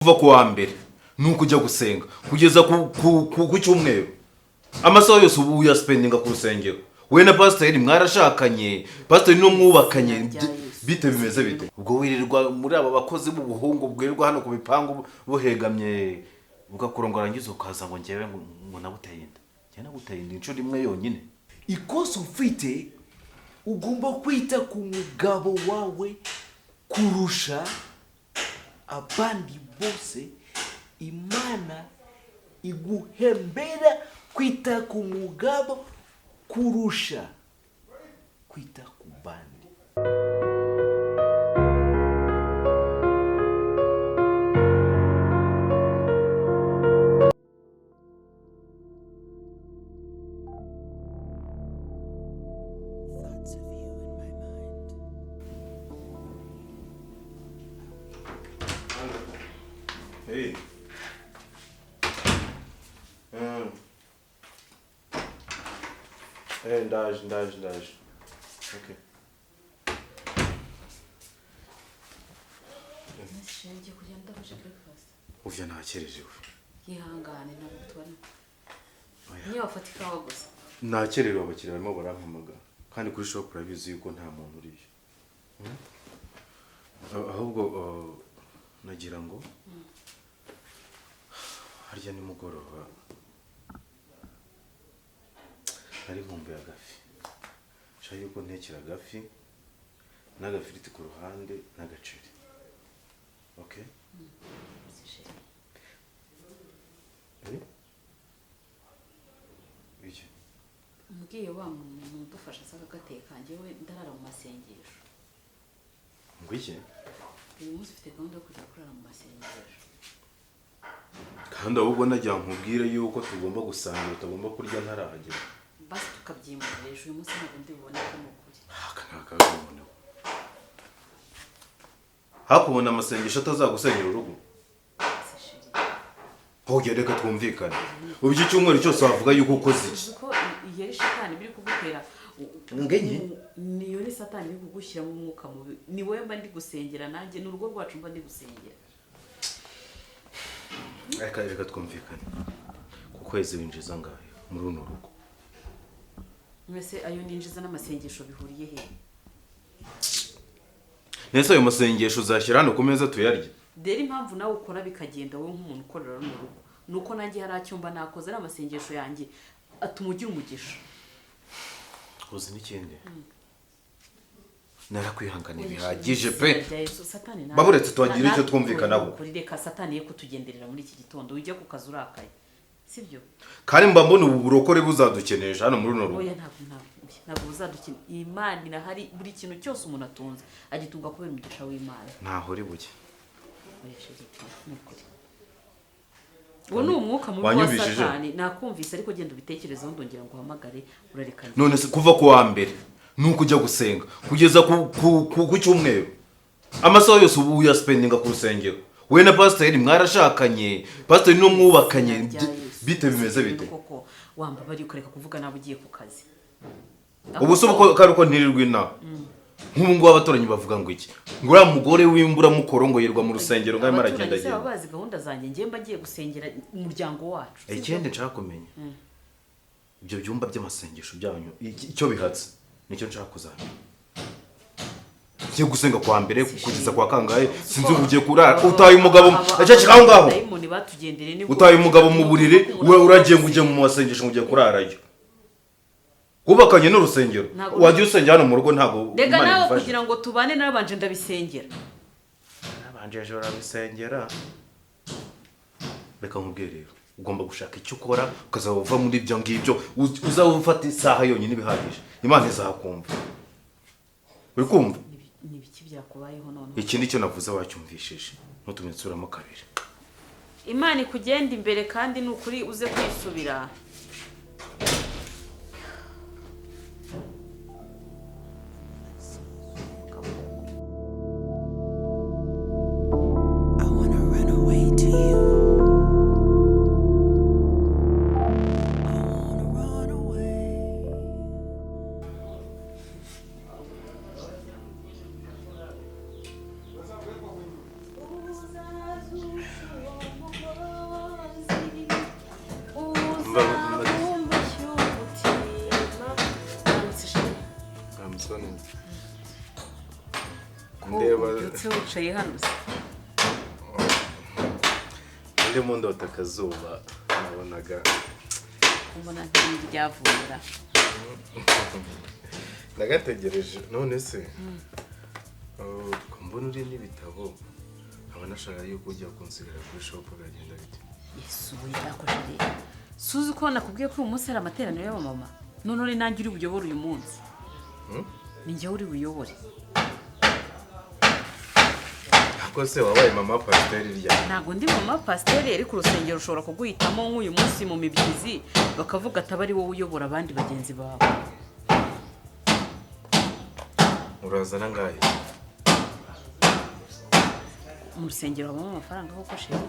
kuva ku wa mbere nuko ujya gusenga kugeza ku cyumweru amasaha yose ubu uyasipendinga ku rusengero we na pasiteri mwarashakanye pasiteri no mwubakanye bite bimeze bite ubwo wirirwa muri aba bakozi b'ubuhungu bwirirwa hano ku bipangu buhegamye ugakurongora rangiza ukaza ngo ngewe ngo nabuteye inda njye nabuteye inda inshuro imwe yonyine ikosa ufite ugomba kwita ku mugabo wawe kurusha abandi bose. Imana iguhembera kwita ku mugabo kurusha kwita ku bandi. Hey. Ndaje. Okay. Nashenge kugenda uje breakfast. Uvya nakereje we. Yihangane nabutwana. Niyo wafata ikawa gusa. Nakererewe abakiriya barimo barampamaga kandi kuri shop urabizi yuko nta muntu uriyo. Ahubwo nagira ngo harya ni mugoroba ari nkumbuye agafi shaye yuko ntekera agafi n'agafiriti ku ruhande n'agaceri. Okay? Iki? Mugiye wa muntu dufasha saka gateka njyewe ndarara mu masengesho. Ngwiki? Uyu munsi ufite gahunda yo kujya kurara mu masengesho. Kandi ahubwo najya nkubwire yuko tugomba gusangira utagomba kurya ntarahagera. Basi tukabyimura hejuru uyu munsi ntabwo ndi bubone ko mukuri. Kanakabona. Hakubona amasengesho atazagusenyera urugo. Hoye reka twumvikane. Ubyo cyumweru cyose wavuga yuko ukoze iki? Uko yeri shitani biri kugutera. Ngenye? Niyo ni satani biri kugushyira mu mwuka mubi. Ni wowe mba ndi gusengera nanjye n'urugo rwacu mba ndi gusengera. Reka twumvikane. Ku kwezi winjiza ngahe muri runo rugo? Mwese ayo ninjiza n'amasengesho bihuriye he? Nese ayo masengesho uzashyira hano ku meza tuyarye. Deri impamvu nawe ukora bikagenda wowe nk'umuntu ukorera runo rugo. Nuko nanjye hari acyumba nakoze n'amasengesho yanjye atumugira umugisha. Uzi n'ikindi? Narakwihanganiye bihagije pe. Baburetse twagira icyo twumvikanaho. Kuri reka satani ye kutugenderera muri iki gitondo ujye ku kazi urakaye. Sibyo? Kandi mba mbona ubu burokore buzadukenesha hano muri runo rugo. Oya ntabwo buzadukenera. Imana irahari buri kintu cyose umuntu atunze agitunga kubera umugisha w'Imana. Ntaho uri buke. Oya shegita n'ukuri. Uwo ni umwuka mubi wa satani nakumvise ariko genda ubitekerezaho ndongera ngo uhamagare urarekana. None se kuva ku wa mbere nuko ujya gusenga kugeza ku cyumweru amasaha yose ubu uyasipendinga ku rusengero we na pasiteri mwarashakanye pasiteri no mwubakanye bite bimeze bite koko wamba bari ukareka kuvuga nabo ugiye ku kazi ubu se uko karuko ntirirwa ina nk'ubu ngo abaturanyi bavuga ngo iki ngo uriya mugore w'imbura mukorongoyerwa mu rusengero ngo arimo aragenda agenda abazi gahunda zanjye ngiye mbagiye gusengera umuryango wacu ikindi nshaka kumenya ibyo byumba by'amasengesho byanyu icyo bihatse nicyo nshaka kuzamenya cyo gusenga kwa mbere kugeza kwa kangahe sinzi ugiye kurara utaye umugabo aceceka aho ngaho utaye umugabo mu buriri we uragiye ngo ujye mu masengesho ngo ujye kurarayo kubakanye n'urusengero wagiye usengera hano mu rugo ntago rega nawe kugira ngo tubane nabanje ndabisengera nabanje ejo urabisengera reka nkubwire rero ugomba gushaka icyo ukora ukazava muri ibyo ngibyo uzawufata isaha yonyine bihagije Imana izakumva uri kumva ni biki byakubayeho none ikindi cyo navuze wacyumvishije ntutumitsuramo kabiri Imana ikugenda imbere kandi n'ukuri uze kwisubira umva amusoni ndeba ubyutse wicaye hano se ndimo ndota akazuba nabonaga ubona ntiryavura nagategereje none se mbona uri n'ibitabo nkaba nashaka yuko ujya kunsigara kuri shop agagenda bite yesu yakoshere suzi ko nakubwiye ko uyu munsi hari amateraniro y'abamama none uri nanjye uri buyobore uyu munsi ni njye uri buyobore ako se wabaye mama pasiteri rya ntabwo ndi mama pasiteri ariko urusengero ushobora kuguhitamo nk'uyu munsi mu mibyizi bakavuga ataba ari wowe uyobora abandi bagenzi bawe urazana ngahe mu rusengero habamo amafaranga koko sheri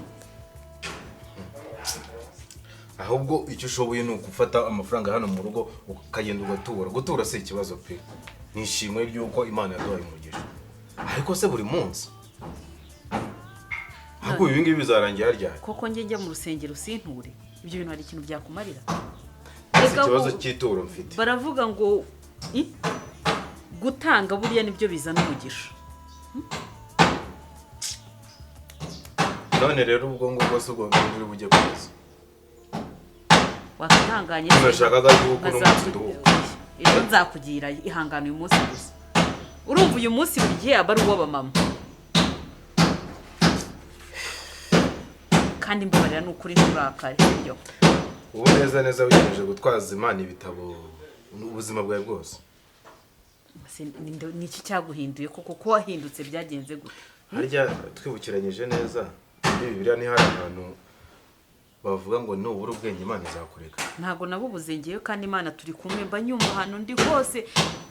ahubwo icyo ushoboye ni ugufata amafaranga hano mu rugo ukagenda ugatura gutura si ikibazo pe nishimwe ry'uko imana yaduhaye umugisha ariko se buri munsi ahubwo ibi ngibi bizarangira ryari koko njye mu rusengero sinture ibyo bintu hari ikintu byakumarira ikibazo cy'ituro mfite baravuga ngo gutanga buriya nibyo bizana umugisha none rero ubwo ngubwo se ubwo uri bujye kuza watanganye nashakaga yuko n'umunsi duhuka ejo nzakugira ihangana uyu munsi gusa urumva uyu munsi buri gihe aba ari uw'abamama kandi mbabarira n'ukuri nturakare sibyo ubu neza neza wiyemeje gutwaza imana ibitabo ubuzima bwawe bwose ni iki cyaguhinduye koko ko wahindutse byagenze gute harya twibukiranyije neza Bibiliya ni hari ahantu bavuga ngo nubura ubwenge imana izakureka ntabwo nabubuze ngewe kandi imana turi kumwe mba nyumva ahantu ndi hose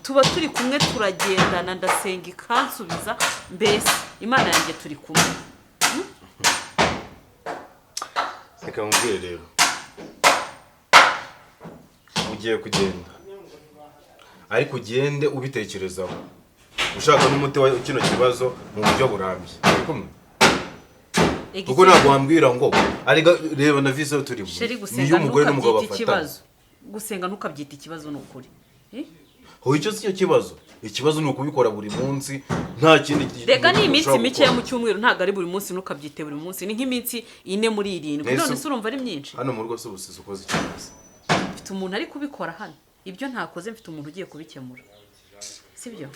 tuba turi kumwe turagendana ndasenga ikansubiza mbese imana yanjye turi kumwe reka mubwire rero ugiye kugenda ariko ugende ubitekerezaho ushaka n'umuti wa kino kibazo mu buryo burambye ari kumwe kuko ntabwo wambwira ngo arega reba na visa turimo niyo umugore n'umugabo bafatana gusenga ntukabyita ikibazo n'ukuri ho icyo si cyo kibazo ikibazo ni ukubikora buri munsi nta kindi rega ni iminsi mike mu cyumweru ntabwo ari buri munsi ntukabyite buri munsi ni nk'iminsi 4 muri 7 none se urumva ari myinshi hano mu rugo se ubusizi ukoze ikibazo mfite umuntu ari kubikora hano ibyo ntakoze mfite umuntu ugiye kubikemura sibyo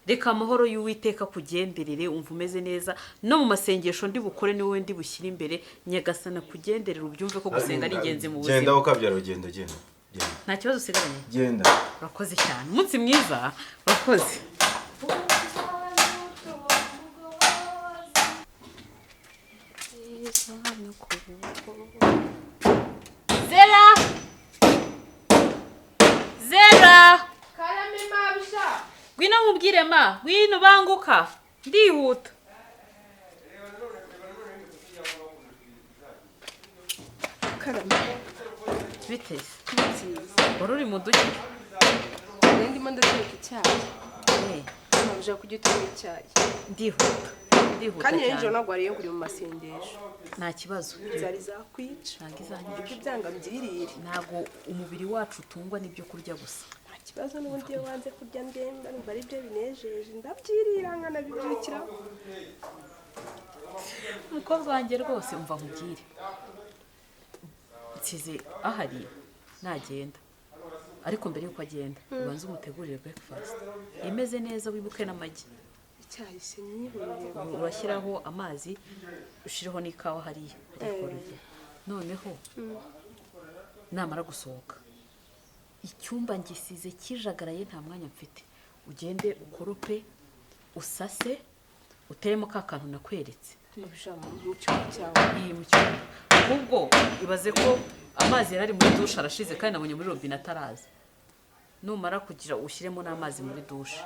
reka amahoro y'Uwiteka kugenderere umva umeze neza no mu masengesho ndi bukore ni wowe ndi bushyira imbere nyagasana kugenderera ubyumve ko gusenga ari ingenzi mu buzima genda ukabyara ugenda genda nta kibazo usigaranye genda urakoze cyane umunsi mwiza urakoze Zera karame mabisha ngwino nkubwire ma ngwino banguka ndihuta karame biteze nziza wari uri mu duke ndimo ndateka icyayi mabisha kujya uteka icyayi ndihuta kandi cyane nijoro nagwariye nguri mu masengesho nta kibazo zari zakwica ntabwo izanyica ibyo byanga byirire ntabwo umubiri wacu utungwa n'ibyo kurya gusa nta kibazo n'ubundi iyo wanze kurya ndemba numva ari byo binejeje ndabyirira nkanabibyukira umukobwa wanjye rwose umva nkubwire nsize ahari nagenda ariko mbere yuko agenda ubanza umutegurire breakfast imeze neza wibuke n'amagi icyayi se nyihurire urashyiraho amazi ushireho n'ikawa hariya noneho namara gusohoka icyumba ngisize kijagaraye nta mwanya mfite ugende ukorope usase uteremo ka kantu nakweretse mabisha mu cyumba cyawe iyi mu cyumba ahubwo ibaze ko amazi yari ari muri dushe arashize kandi nabonye muri robine ataraza numara kugira ushyiremo n'amazi muri dushe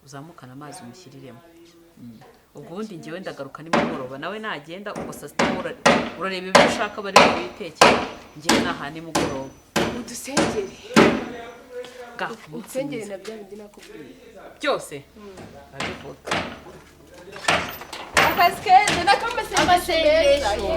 uzamukana amazi umushyiriremo ubwo ubundi ngewe ndagaruka nimugoroba nawe nagenda ubwo saa sita urareba ibyo ushaka bari bubitekere ngewe naha nimugoroba udusengere unsengere na bya bindi nakubwiye byose arabivuga akazi keza n'akamasengesho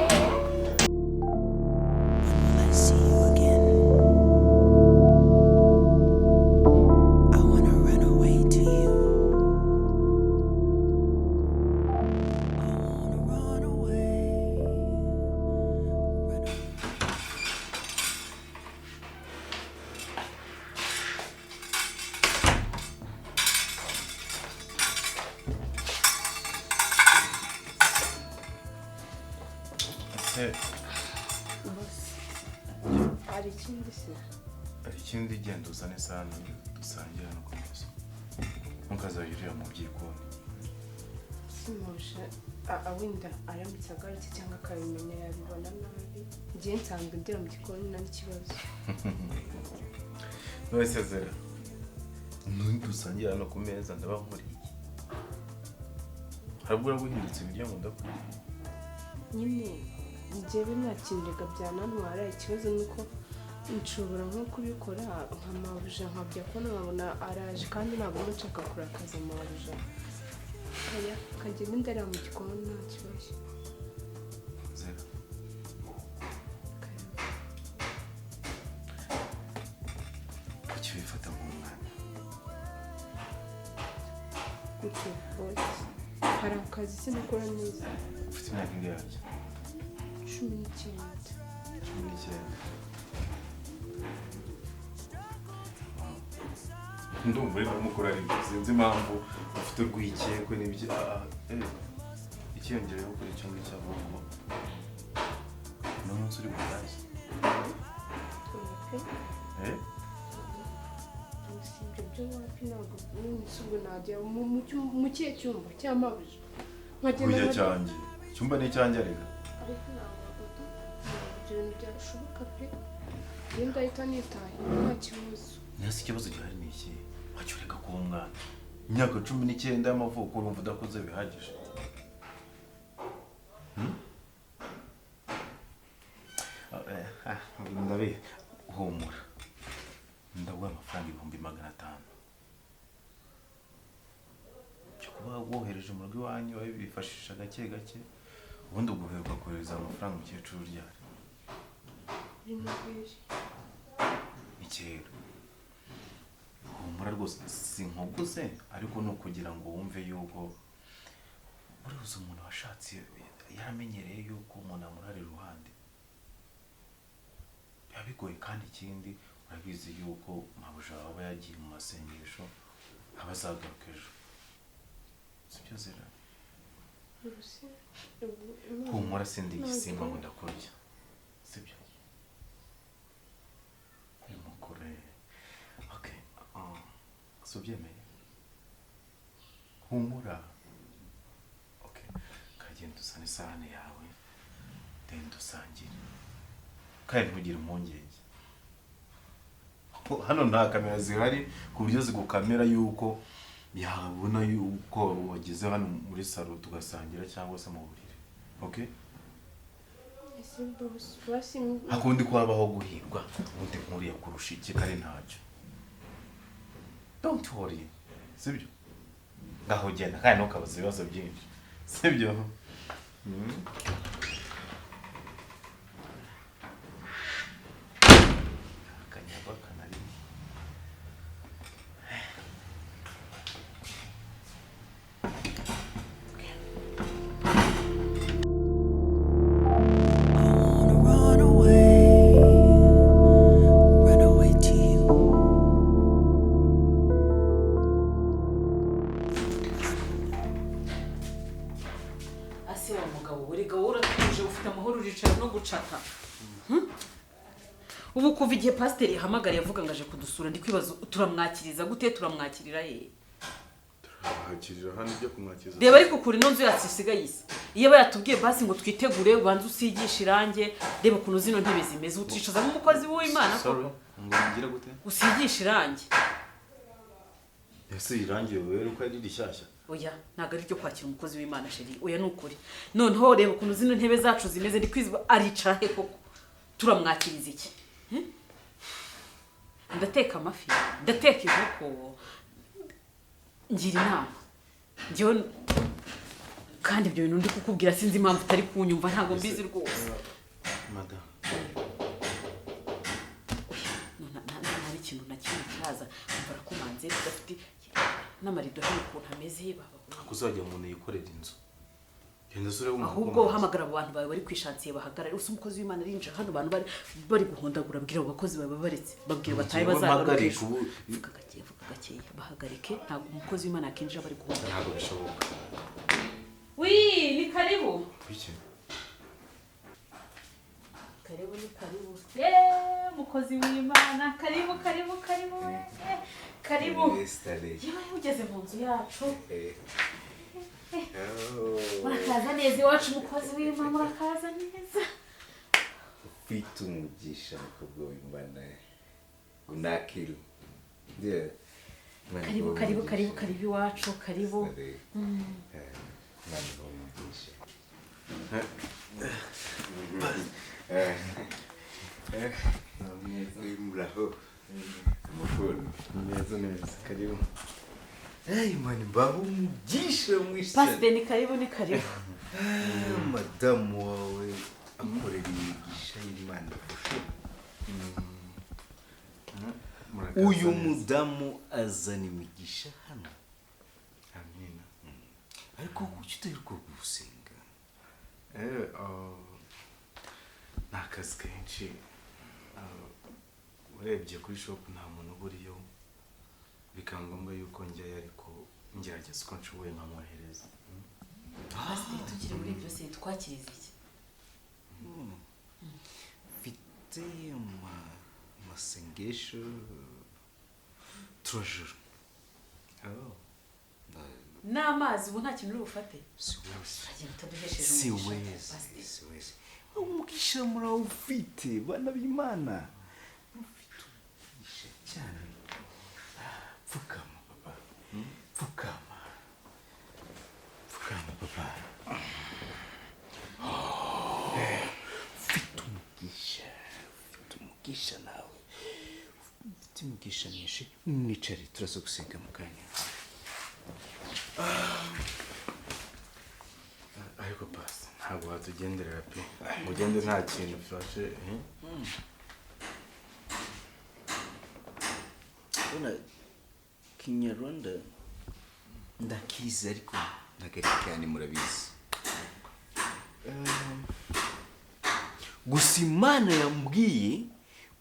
bose hari ikindi se hari ikindi genda uzane isahani dusangira no kumeza ntukazayurira mu byikoni simuje wenda aramutse agarutse cyangwa akabimenya yabibona nabi ngiye nsanzwe ndera mu gikoni nta n'ikibazo wese zera dusangira no ku meza ndaba nkuriye iki harabura guhindutse ibiryo ngo ndakuriye nyine njyewe nta kintu reka byanantwara ikibazo ni uko nshobora nko kubikora nka mabuja nkabya ko nkabona araje kandi ntabwo mba nshaka kurakaza mabuja kagenda ndareba mu gikoni nta kibazo zera kuki wifata nk'umwana gutyo bose hari akazi sinakora neza ufite imyaka ingahe 19 19 ndumva uri kumukora ari sinzi impamvu ufite urwikekwe n'ibyo ikiyongereyeho kuri icyo ngicyo avuga n'umunsi uri butazi usibye byo wapi ntabwo n'umunsi ubwo najya mu kihe cyumba cy'amabuja kujya cyanjye icyumba ni icyanjye ariko ibyo bintu byashoboka pe iyo ndahita nitahira nta kibazo nese ikibazo gihari ni iki wajya ureka kuba umwana imyaka 19 y'amavuko urumva udakoze bihagije ndabe humura ndaguha amafaranga 500 cyo kuba wohereje mu rugo iwanyu babifashisha gake gake ubundi uguherwa kohereza amafaranga umukecuru ryari ikera humura rwose sinkuguze ariko ni ukugira ngo wumve yuko buriya umuntu washatse yaramenyereye yuko umuntu amurara iruhande biba bigoye kandi ikindi urabizi yuko mabuja aba yagiye mu masengesho aba azagaruka ejo sibyo zera humura sindi igisimba ngo ndakurya sibyo mukore okay subyemeye humura okay kagenda usana isahani yawe ndende usangire kandi ntugire impungenge hano nta kamera zihari ku buryo zigukamera yuko yabona yuko wageze hano muri salo tugasangira cyangwa se mu buriri okay hakundi kwabaho guhirwa ubundi nkuriya kurusha iki kare ntacyo don't worry sibyo ngaho genda kandi ntukabaze ibibazo byinshi sibyo akanyagwa kanari ubu kuva igihe pasiteri yahamagariye avuga ngo aje kudusura ndi kwibaza turamwakiriza gute turamwakirira he turahakirira hano ibyo kumwakiriza reba ariko kuri ino nzu yasigaye isa iyo bayatubwiye basi ngo twitegure ubanze usigishe irange reba ukuntu zino ntebe zimeze uticaza nk'umukozi w'Imana koko ngira gute usigishe irange ese irange wewe uko ari rishyashya oya ntago ari ryo kwakira umukozi w'Imana sheri oya nukuri noneho reba ukuntu zino ntebe zacu zimeze ndi kwiza aricara he koko turamwakiriza iki ndateka amafi ndateka inkoko ngira inama njyewe kandi ibyo bintu ndi kukubwira sinzi impamvu utari kunyumva ntago mbizi rwose madam nta ikintu na kimwe kiraza mbara kumanze tudafite n'amarido hano ukuntu ameze kuzajya umuntu yikorera inzu ahubwo uhamagara abo bantu bawe bari kwishansiye bahagarare usa umukozi w'Imana arinjira hano abantu bari guhondagura abwira abo bakozi bawe baretse babwira bataye bazagaruka vuga gake bahagarike ntabwo umukozi w'Imana akinjira bari guhondagura ntabwo bishoboka wi ni karibu biki karibu. Yeee, mukozi w'Imana, karibu, karibu, karibu. Karibu. Yewe ugeze mu nzu yacu. Murakaza neza iwacu mukozi w'Imana, murakaza neza. Ufite umugisha mukobwa w'Imana. Unakiri. Ndiyo. Karibu, karibu, karibu, karibu iwacu, karibu. Mwana w'umugisha. Muraho. Amakuru. neza karibu. Mani mbaho umugisha mwinshi. Pastor ni karibu, ni karibu. Madamu wawe akorera imigisha y'Imana. Uyu mudamu azana imigisha hano. Amina. Ariko kuki utaheruka gusenga? Ni akazi kenshi. Urebye kuri shop nta muntu uburiyo, bikaba ngombwa yuko njyayo ariko ngerageza uko nshoboye nkamwohereza. Pastor tukiri muri byose twakiriza iki? Mfite amasengesho turajuru. N'amazi ubu nta kintu uri bufate. Siwezi. Utaduhesheje umugisha. Siwezi. Umugisha murawufite bana b'Imana. Ufite umugisha cyane. Pfukama papa. Pfukama. Pfukama papa. Ufite umugisha. Ufite umugisha nawe. Ufite umugisha mwinshi. Mwicare turaza gusenga mu kanya. Ariko pasi ntabwo watugenderera pe, ugende nta kintu ufashe. Bona Kinyarwanda ndakizi ariko ndagarikane murabizi. Gusa Imana yambwiye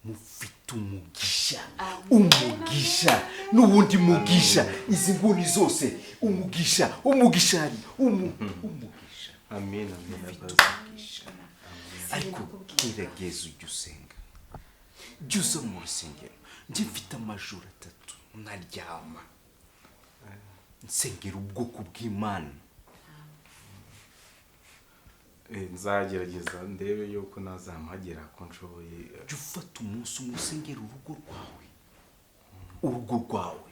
mufite umugisha. Umugisha n'ubundi mugisha. Izi nguni zose umugisha, umugisha, umugisha. Amina, amina Umugisha. Ariko gerageza ujye usenga. Jya uza mu rusengero. Njye mfite amajoro 3 ntaryama. Nsengera ubwoko bw'Imana. Nzagerageza ndebe yuko nazamuhagera ko nshoboye. Jya ufata umunsi umwe usengera urugo rwawe. Urugo rwawe.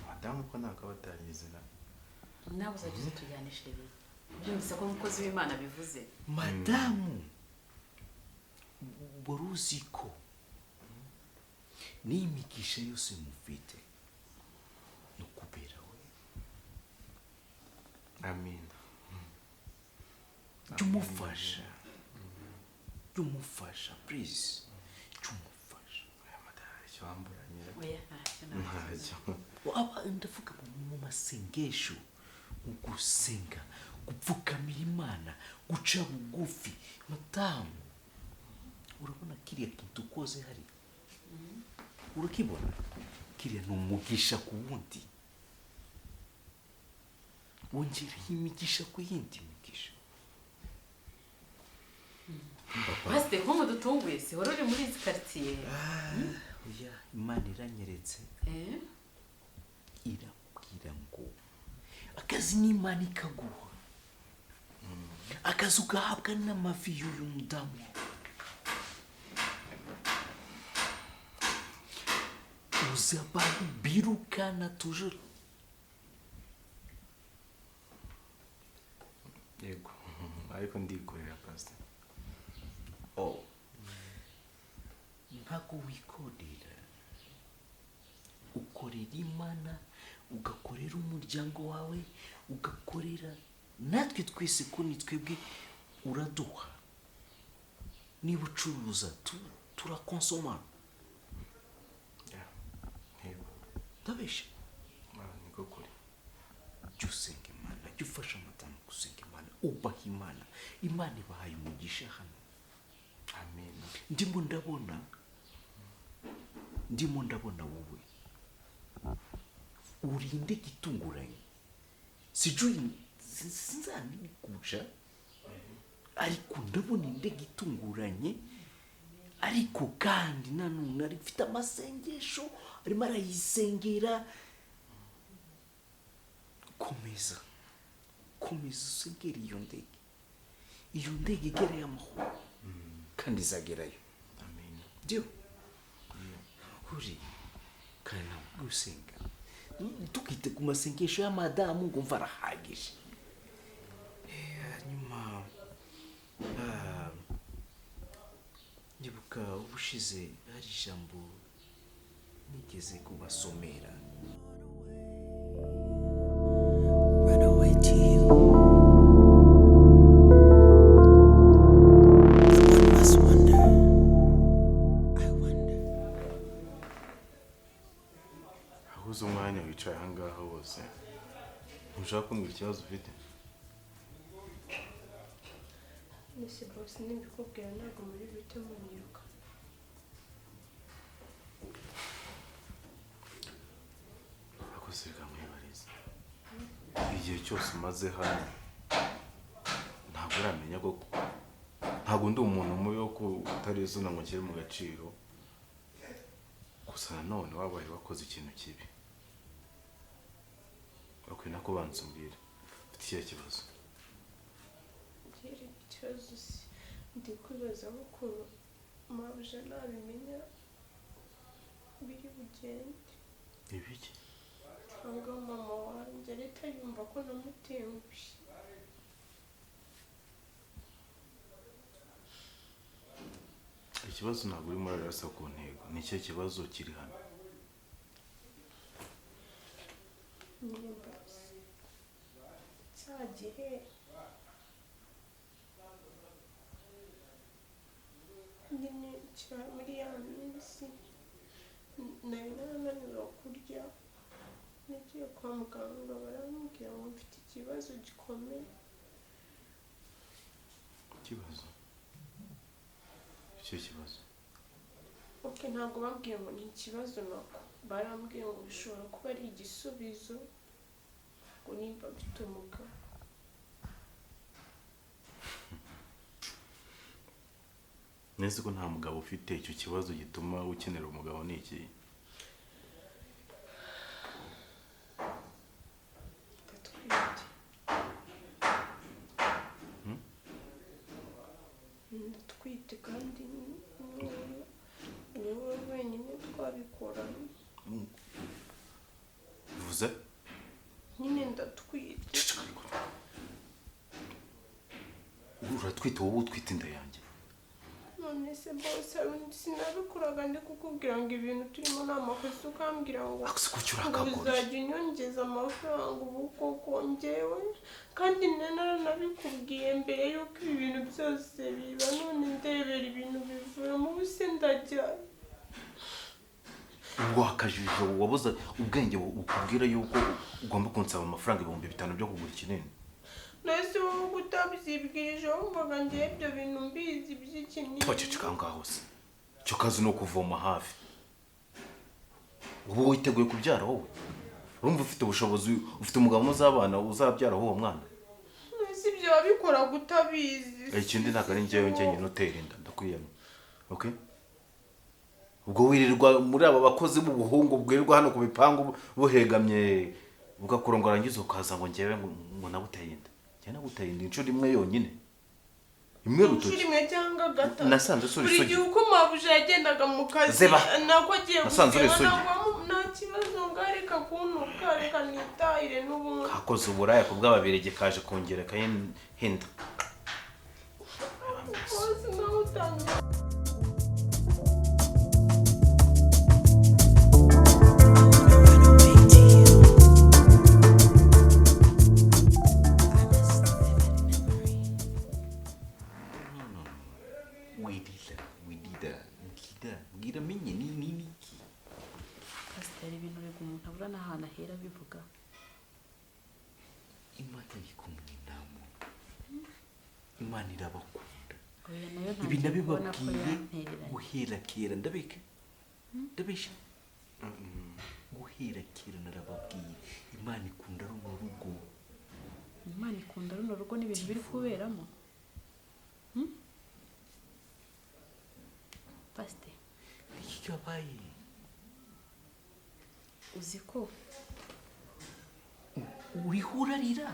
Madamu ko ntabwo batarize na. Nawe uzagize tujyanishe ibi. Byumvise ko umukozi w'Imana bivuze. Madamu boruzi ko n'imigisha yose mufite no kubera we. Amina. Jumufasha. Jumufasha, please. Jumufasha. Aya madara cyo amburanye. Oya, Ntacyo. Waba ndavuga mu masengesho, mu gusenga, gupfukamira Imana, guca bugufi. Madamu, urabona kiriya kintu ukoze hari? Urakibona? Kiriya ni umugisha ku wundi. Wongeraho imigisha ku yindi migisha. Pastor nko mudutunguye se wari uri muri izi quartier. Oya, Imana iranyeretse. Irabwira ngo akazi n'Imana ikaguha. Akazi ugahabwa n'amavi y'uyu mudamu. Uzabaho birukana toujours. Yego. Ariko ndikorera pastor. Ntago wikodera. Ukorera Imana, ugakorera umuryango wawe, ugakorera natwe twese ko ni twebwe uraduha. Niba ucuruza turakonsoma. Yego. Ndabesha. Niko kuri. Jya usenga Imana, jya ufasha madamu gusenga Imana, ubaha Imana. Imana ibahaye umugisha hano. Amina. Ndimo ndabona wowe urinde gitunguranye. Sijui sinzanikuja ariko ndabona indege itunguranye, ariko kandi nanone ari mfite amasengesho arimo arayisengera. Komeza usengera iyo ndege igerayo amahoro, kandi izagerayo. amen. Dio uri kandi nawe usenga, tukite ku masengesho y'amadamu ngo mva arahagije. Hanyuma ndibuka ubushize hari ijambo nigeze kubasomera. Run away to you. And one must wonder. I wonder. ahuze umwanya wicaye ahangaha wose ntushaka kumbwira ikibazo ufite? Nese boss nimbikubwira ntabwo muri bite munyiruka. akoze reka mwibarize, igihe cyose umaze hano ntabwo uramenya ko ntabwo ndi umuntu mubi wo kutarizuna ngo nshyire mu gaciro, gusa nanone wabaye wakoze ikintu kibi, bakwiye no kubanza umbwira ufite ikihe kibazo. Ngiri ikibazo si ndi kwibaza ukuntu mabuja nabimenya biri bugende. ibiki? Cyangwa mama wanjye leta yumva ko namutengushye. Ikibazo ntabwo urimo urarasa ku ntego, ni ikihe kibazo kiri hano? Nimba cya gihe nyine kiba muri ya minsi nari narananiwe kurya, nagiye kwa muganga barambwira ngo mfite ikibazo gikomeye. Ikibazo? Ikihe kibazo? Okay, ntabwo bambwiye ngo ni ikibazo nako, barambwiye ngo bishobora kuba ari igisubizo ngo nimba mfite umugabo. Nese ko nta mugabo ufite, icyo kibazo gituma ukenera umugabo ni iki? Ndatwite. Ndatwite kandi ni wowe wenyine twabikoranye. Bivuze? Nyine ndatwite. Uratwite wowe utwite inda yanjye? None se bose sinabikoraga ndi kukubwira ngo ibintu turimo ni amakosa ukambwira ngo Kuki urakagorye? uzajya unyongeza amafaranga ubu koko njyewe kandi naranabikubwiye mbere yuko ibi bintu byose biba, none ndebera ibintu bivuyemo ubu se ndajya. Ubwo wakajije wabuze ubwenge bukubwira yuko ugomba kunsaba amafaranga 5,000 byo kugura ikinini. Nese wowe utabyibwirije wumvaga njye ibyo bintu mbizi by'ikinini. Twaceceka ngaho se. Cyo kazi no kuvoma hafi. Ubu witeguye kubyara wowe? Urumva ufite ubushobozi, ufite umugabo muzabana uzabyara uwo mwana? Nese ibyo wabikora gutabizi. Ikindi ntabwo ari njyewe njyenyine utera inda, ndakwiyamye. Okay? Ubwo wirirwa muri aba bakozi b'ubuhungu bwirirwa hano ku bipangu buhegamye ugakurongora ngize ukaza ngo njyewe ngo nabuteye inda. Njye nabuteye inda inshuro imwe yonyine. Imwe rutoki. Inshuro imwe cyangwa gatatu. Nasanze suri buri gihe uko mabuja yagendaga mu kazi nako agiye gusura nta kibazo ngareka kuntuka reka nitahire n'ubundi. Kakoze uburaya ku bw'ababirege kaje kongereka hinda. Bose nawe utangiye. Mbwira menye ni iki? Pasiteri ibintu rego umuntu abura n'ahantu ahera bivuga. Imana yikumwe namwe. Imana irabakunda. Oya nayo nta Ibi kubona ko nabibabwiye yantereranye. guhera kera ndabeka. Ndabesha. Guhera kera narababwiye Imana ikunda runo rugo. Imana ikunda runo rugo n'ibintu biri kuberamo. pasite iki kabaye uzi ko uriho urarira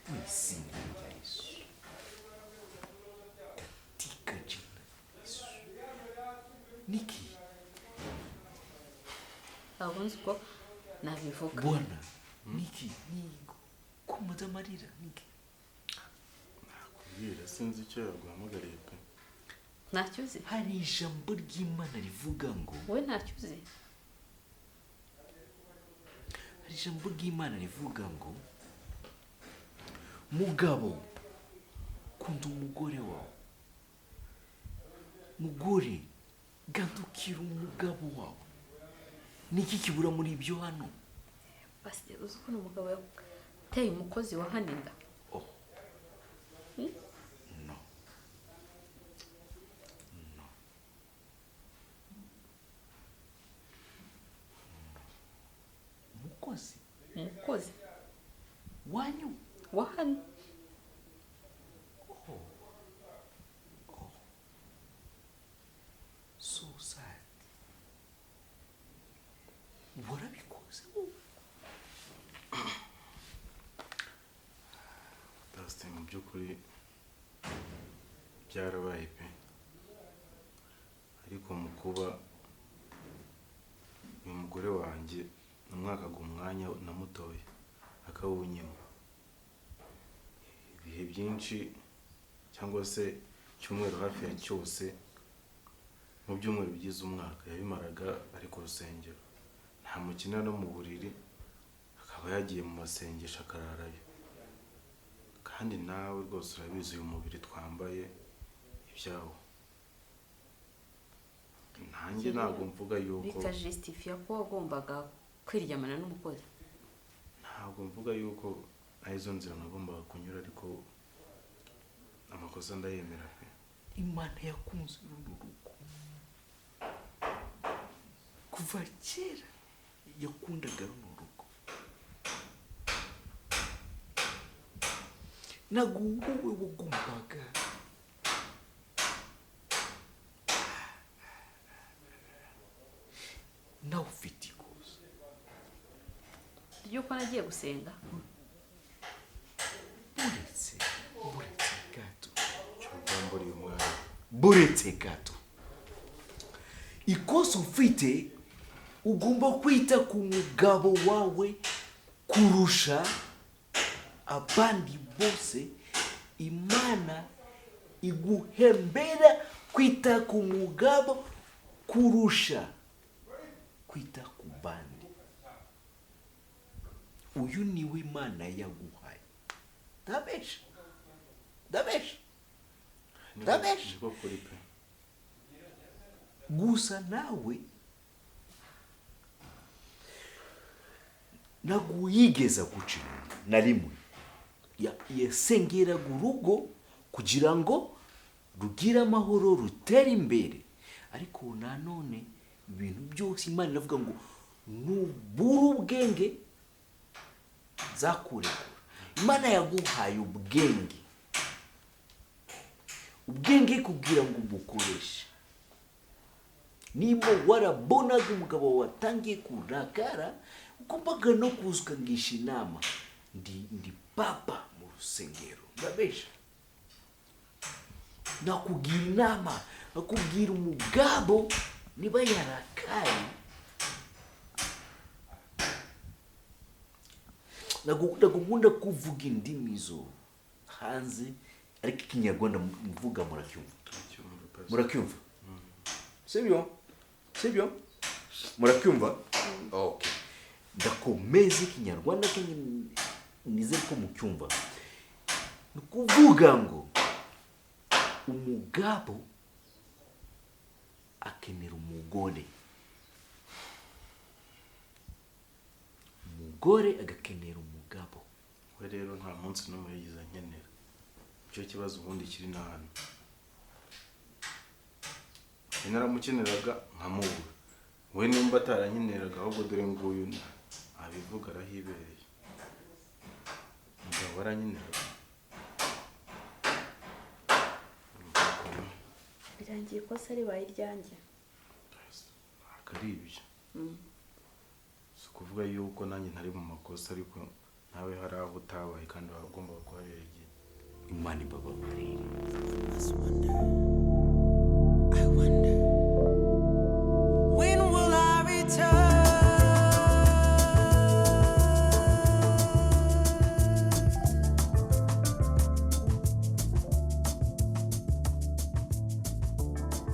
mwizina rya Yesu katika jina la Yesu niki ntabwo nzi uko nabivuga bwana niki nigo kumuda amarira niki nakubwira sinzi icyo yaguhamagariye pe ntacyo uzi hari ijambo ry'Imana rivuga ngo wowe ntacyo uzi hari ijambo ry'Imana rivuga ngo mugabo kunda umugore wawe mugore gandukira umugabo wawe niki kibura muri ibyo hano pasite uzi ko umugabo yateye umukozi wa hano inda oh no no umukozi wanyu wa hano so sad warabikoze pasite mu by'ukuri byarabaye pe ariko mu kuba uyu mugore wanjye namwakaga umwanya namutoye akawunyima ibihe byinshi cyangwa se icyumweru hafi ya cyose mu byumweru bigize umwaka yabimaraga ari ku rusengero nta mukina no mu buriri akaba yagiye mu masengesho akararayo kandi nawe rwose urabizi uyu mubiri twambaye ibyawo nanjye ntabwo mvuga yuko bikajisitifiya ko wagombaga kwiryamana n'umukozi ntabwo mvuga yuko arizo nzira nagombaga kunyura ariko amakosa ndayemera pe Imana yakunze uru rugo kuva kera yakundaga runo rugo ntabwo wowe wagombaga nawe ufite ikosa ry'uko nagiye gusenga buretse gato cyubwamburiye umwana buretse gato ikosa ufite ugomba kwita ku mugabo wawe kurusha abandi bose. Imana iguhembera kwita ku mugabo kurusha kwita ku bandi. Uyu niwe Imana yaguhaye. Ndabesha niko kuri pe gusa nawe ntabwo yigeza guca na rimwe yasengeraga urugo kugira ngo rugire amahoro rutere imbere, ariko nanone ibintu byose Imana iravuga ngo nubura ubwenge zakurekura. Imana yaguhaye ubwenge kugira ngo ubukoreshe. Niba warabonaga umugabo watangiye kurakara, ugombaga no kuzukangisha inama. Ndi papa mu rusengero, ndabesha. Nakugira inama, nakubwira umugabo niba yarakaye, nagukunda kuvuga indimi zo hanze, ariko ikinyarwanda mvuga muracyumva. Sibyo? Muracyumva? Okay. Ndakomeze ikinyarwanda nizere ko mucyumva. Nukuvuga ngo umugabo akenera umugore, umugore agakenera umugabo. we rero nta munsi n'umwe yigize nkenera. Icyo kibazo ubundi kiri na hano. Naramukeneraga nkamubura, we nimba atarankeneraga ahubwo dore nguyu abivuga arahibereye. Umugabo arankeneraga. birangiye ikosa ribaye iryanjye. ntabwo ari ibyo si ukuvuga yuko nanjye ntari mu makosa ariko nawe hari aho utabaye kandi wagomba kuharengera. Imana ibababarire. must wonder.